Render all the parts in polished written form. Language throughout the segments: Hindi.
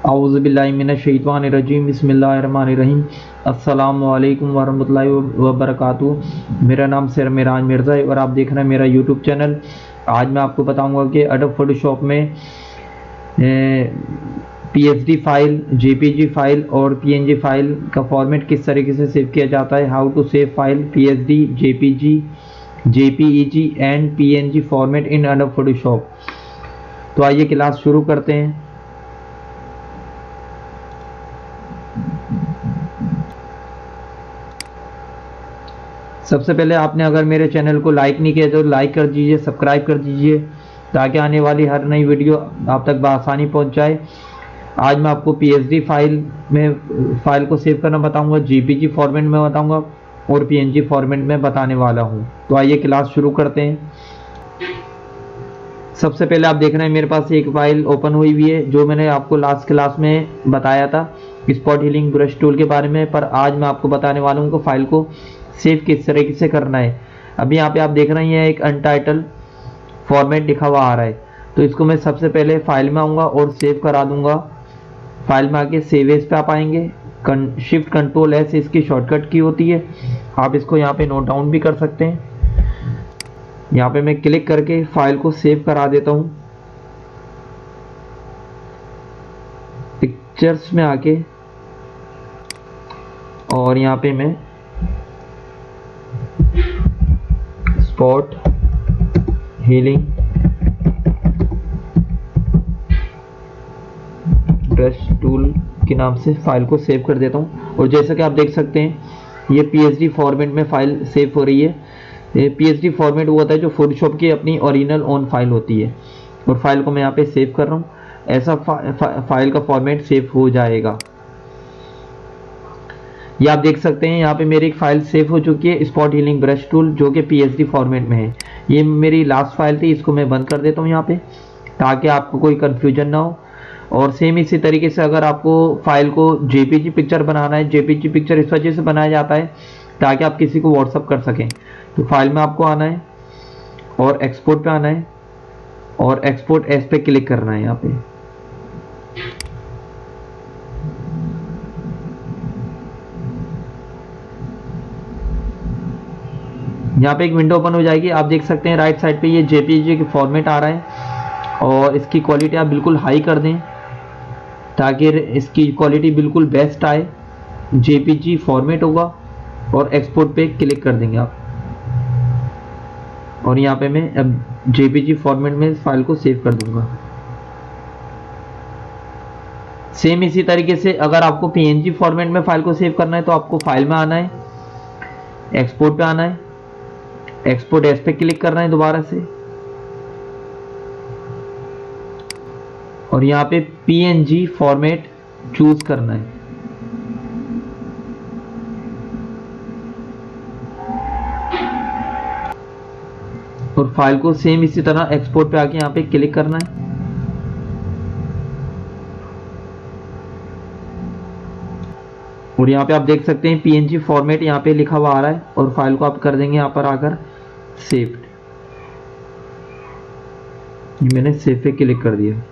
औज़ुबिल्लाहिमिनश्शैतानिर्रजीम बिस्मिल्लाहिर्रहमानिर्रहीम। अस्सलामु अलैकुम वरहमतुल्लाहि वबरकातुहू। मेरा नाम सर मिराज मिर्ज़ा है और आप देख रहे हैं मेरा यूट्यूब चैनल। आज मैं आपको बताऊंगा कि एडोब फोटोशॉप में पीएसडी फाइल, जेपीजी फाइल और पीएनजी फाइल का फॉर्मेट किस तरीके से सेव किया जाता है। How to save file PSD, JPG, JPEG and PNG format in Adobe Photoshop. तो आइए क्लास शुरू करते हैं। सबसे पहले आपने अगर मेरे चैनल को लाइक नहीं किया तो लाइक कर दीजिए, सब्सक्राइब कर दीजिए ताकि आने वाली हर नई वीडियो आप तक बआसानी पहुंच जाए। आज मैं आपको पीएसडी फाइल को सेव करना बताऊंगा, जेपीजी फॉर्मेट में बताऊंगा और पीएनजी फॉर्मेट में बताने वाला हूं। तो आइए क्लास शुरू करते हैं। सबसे पहले आप देख रहे हैं मेरे पास एक फाइल ओपन हुई हुई है जो मैंने आपको लास्ट क्लास में बताया था स्पॉट हीलिंग ब्रश टूल के बारे में, पर आज मैं आपको बताने वाला हूं कि फाइल को सेव किस तरीके से करना है। अभी यहाँ पे आप देख रहे हैं एक अनटाइटल फॉर्मेट लिखा हुआ आ रहा है, तो इसको मैं सबसे पहले फाइल में आऊँगा और सेव करा दूंगा। फाइल में आके सेव एज पे आप आएंगे, शिफ्ट कंट्रोल एस इसकी शॉर्टकट की होती है। आप इसको यहाँ पे नोट डाउन भी कर सकते हैं। यहाँ पे मैं क्लिक करके फाइल को सेव करा देता हूँ। पिक्चर्स में आके और यहाँ पे मैं स्पॉट हीलिंग ब्रश टूल के नाम से फाइल को सेव कर देता हूँ। और जैसा कि आप देख सकते हैं ये पीएसडी फॉर्मेट में फाइल सेव हो रही है। ये पीएसडी फॉर्मेट वो होता है जो फोटोशॉप की अपनी ओरिजिनल ओन फाइल होती है, और फाइल को मैं यहाँ पे सेव कर रहा हूँ। ऐसा फाइल का फॉर्मेट सेव हो जाएगा। ये आप देख सकते हैं यहाँ पे मेरी एक फाइल सेव हो चुकी है, स्पॉट हीलिंग ब्रश टूल, जो कि पीएसडी फॉर्मेट में है। ये मेरी लास्ट फाइल थी, इसको मैं बंद कर देता हूँ यहाँ पे ताकि आपको कोई कंफ्यूजन ना हो। और सेम इसी तरीके से अगर आपको फाइल को जेपीजी पिक्चर बनाना है, जेपीजी पिक्चर इस वजह से बनाया जाता है ताकि आप किसी को व्हाट्सअप कर सकें। तो फाइल में आपको आना है और एक्सपोर्ट पे आना है और एक्सपोर्ट एज पे क्लिक करना है। यहाँ पे एक विंडो ओपन हो जाएगी। आप देख सकते हैं राइट साइड पे ये जेपीजी की फॉर्मेट आ रहा है, और इसकी क्वालिटी आप बिल्कुल हाई कर दें ताकि इसकी क्वालिटी बिल्कुल बेस्ट आए। जेपीजी फॉर्मेट होगा और एक्सपोर्ट पे क्लिक कर देंगे आप, और यहाँ पे मैं अब जेपीजी फॉर्मेट में इस फाइल को सेव कर दूंगा। सेम इसी तरीके से अगर आपको पीएनजी फॉर्मेट में फाइल को सेव करना है तो आपको फाइल में आना है, एक्सपोर्ट पे आना है, एक्सपोर्ट एज पे क्लिक करना है दोबारा से, और यहाँ पे पीएनजी फॉर्मेट चूज करना है। और फाइल को सेम इसी तरह एक्सपोर्ट पे आके यहाँ पे क्लिक करना है। और यहाँ पे आप देख सकते हैं पीएनजी फॉर्मेट यहाँ पे लिखा हुआ आ रहा है, और फाइल को आप कर देंगे यहाँ पर आकर सेव। मैंने सेव पे क्लिक कर दिया।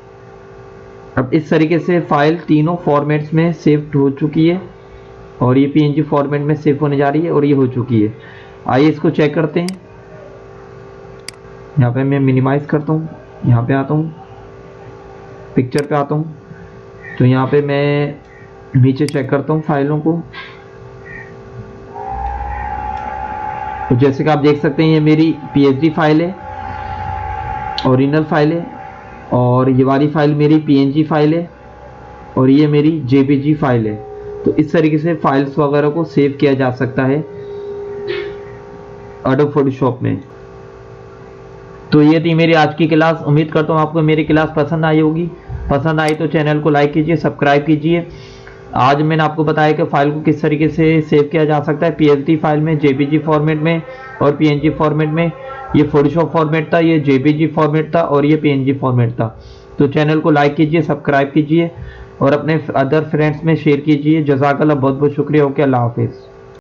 अब इस तरीके से फाइल तीनों फॉर्मेट्स में सेव हो चुकी है, और ये पीएनजी फॉर्मेट में सेव होने जा रही है, और ये हो चुकी है। आइए इसको चेक करते हैं। यहाँ पे मैं मिनिमाइज करता हूँ, यहाँ पे आता हूँ, पिक्चर पे आता हूँ, तो यहाँ पे मैं नीचे चेक करता हूँ फाइलों को। तो जैसे कि आप देख सकते हैं ये मेरी पीएसडी फाइल है, ओरिजिनल फाइल है, और ये वाली फाइल मेरी पीएनजी फाइल है, और ये मेरी जेपीजी फाइल है। तो इस तरीके से फाइल्स वगैरह को सेव किया जा सकता है एडोब फोटोशॉप में। तो ये थी मेरी आज की क्लास। उम्मीद करता हूँ आपको मेरी क्लास पसंद आई होगी। पसंद आई तो चैनल को लाइक कीजिए, सब्सक्राइब कीजिए। आज मैंने आपको बताया कि फाइल को किस तरीके से सेव किया जा सकता है पीएसडी फाइल में, जेपीजी फॉर्मेट में और पीएनजी फॉर्मेट में। ये फोटोशॉप फॉर्मेट था, ये जेपीजी फॉर्मेट था, और ये पीएनजी फॉर्मेट था। तो चैनल को लाइक कीजिए, सब्सक्राइब कीजिए और अपने अदर फ्रेंड्स में शेयर कीजिए। जज़ाकल्लाह, बहुत बहुत शुक्रिया। ओके, अल्लाह हाफिज़।